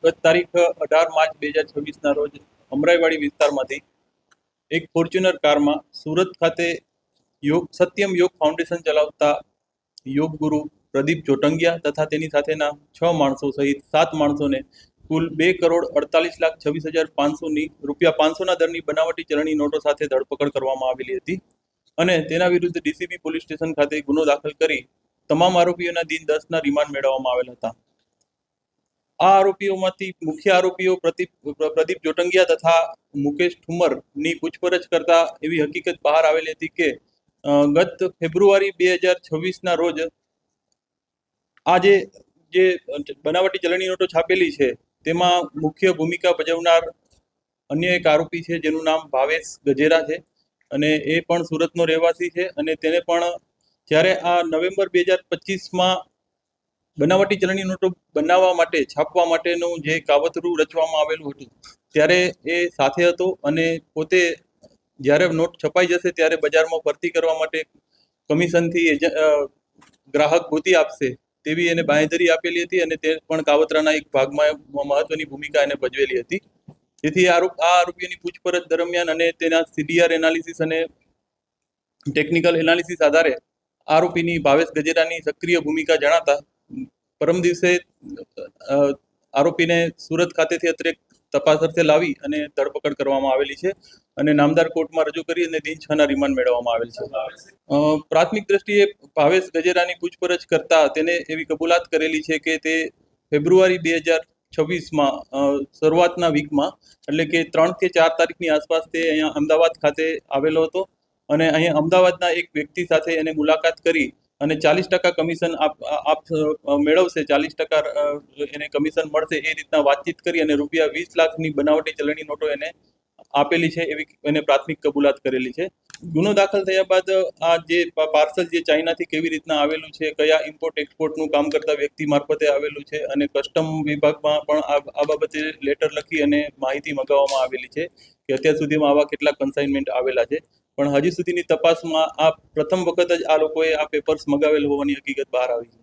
ગત તારીખ 18 માર્ચ 2026ના રોજ અમરાઈવાડી વિસ્તારમાંથી એક ફોર્ચ્યુનર કારમાં સુરત ખાતે સત્યમ યોગ ફાઉન્ડેશન ચલાવતા યોગ ગુરુ પ્રદીપ ચોટંગિયા તથા તેની સાથેના 6 માણસો સહિત 7 માણસોને કુલ 2,48,26,500ની ₹500ના દરની બનાવટી ચલણી નોટો સાથે ધરપકડ કરવામાં આવેલી હતી અને તેના વિરુદ્ધ ડીસીબી પોલીસ સ્ટેશન ખાતે ગુનો દાખલ કરી તમામ આરોપીઓના દિન 10ના રિમાન્ડ મેળવવામાં આવેલ હતા। આ આરોપીઓમાંથી મુખ્ય આરોપીઓ પ્રદીપ ચોટંગિયા તથા મુકેશ ઠુમરની પૂછપરછ કરતા એવી હકીકત બહાર આવેલી હતી કે ગત ફેબ્રુઆરી 2026ના રોજ આ જે બનાવટી ચલણી નોટો છાપેલી છે તેમાં મુખ્ય ભૂમિકા ભજવનાર અન્ય એક આરોપી છે જેનું નામ ભાવેશ ગજેરા છે અને એ પણ સુરતનો રહેવાસી છે અને તેને પણ જ્યારે આ નવેમ્બર 2025માં બનાવટી ચલણી નોટો બનાવવા માટે છાપવા માટેનું જે કાવતરું રચવામાં આવેલું હતું ત્યારે એ સાથે હતો અને પોતે જ્યારે નોટ છપાઈ જશે ત્યારે બજારમાં ભરતી કરવા માટે કમિશનથી ગ્રાહક ગોતી આપશે તેવી એને બાંહેધરી આપેલી હતી અને તે પણ કાવતરાના એક ભાગમાં મહત્વની ભૂમિકા એને ભજવેલી હતી। તેથી આ આરોપીઓની પૂછપરછ દરમિયાન અને તેના સીડીઆર એનાલિસિસ અને ટેકનિકલ એનાલિસિસ આધારે આરોપીની ભાવેશ ગજેરાની સક્રિય ભૂમિકા જણાતા પરમ દિવસે આરોપીને સુરત ખાતેથી અત્રે તપાસ અર્થે લાવી અને ધરપકડ કરવામાં આવેલી છે અને નામદાર કોર્ટમાં રજૂ કરી અને દિન 6ના રિમાન્ડ મેળવવામાં આવેલ છે। પ્રાથમિક દ્રષ્ટિએ ભાવેશ ગજેરાની પૂછપરછ કરતા તેને એવી કબૂલાત કરેલી છે કે તે ફેબ્રુઆરી 2026માં શરૂઆતના વીકમાં એટલે કે 3 કે 4 તારીખની આસપાસ તે અહીંયા અમદાવાદ ખાતે આવેલો હતો અને અહીંયા અમદાવાદના એક વ્યક્તિ સાથે એને મુલાકાત કરી અને 40% કમિશન મેળવશે, 40% એને કમિશન મળશે એ રીતના વાતચીત કરી અને ₹20 લાખની બનાવટી ચલણી નોટો એને આપેલી છે એવી એને પ્રાથમિક કબૂલાત કરેલી છે। ગુનો દાખલ થયા બાદ આ જે પાર્સલ જે ચાઇનાથી કેવી રીતના આવેલું છે, કયા ઇમ્પોર્ટ એક્સપોર્ટનું કામ કરતા વ્યક્તિ મારફતે આવેલું છે અને કસ્ટમ વિભાગમાં પણ આ બાબતે લેટર લખી અને માહિતી મંગાવવામાં આવેલી છે કે અત્યાર સુધીમાં આવા કેટલા કન્સાઇનમેન્ટ આવેલા છે, પણ હજી સુધીની તપાસમાં આ પ્રથમ વખત જ આ લોકોએ આ પેપર્સ મંગાવેલ હોવાની હકીકત બહાર આવી છે।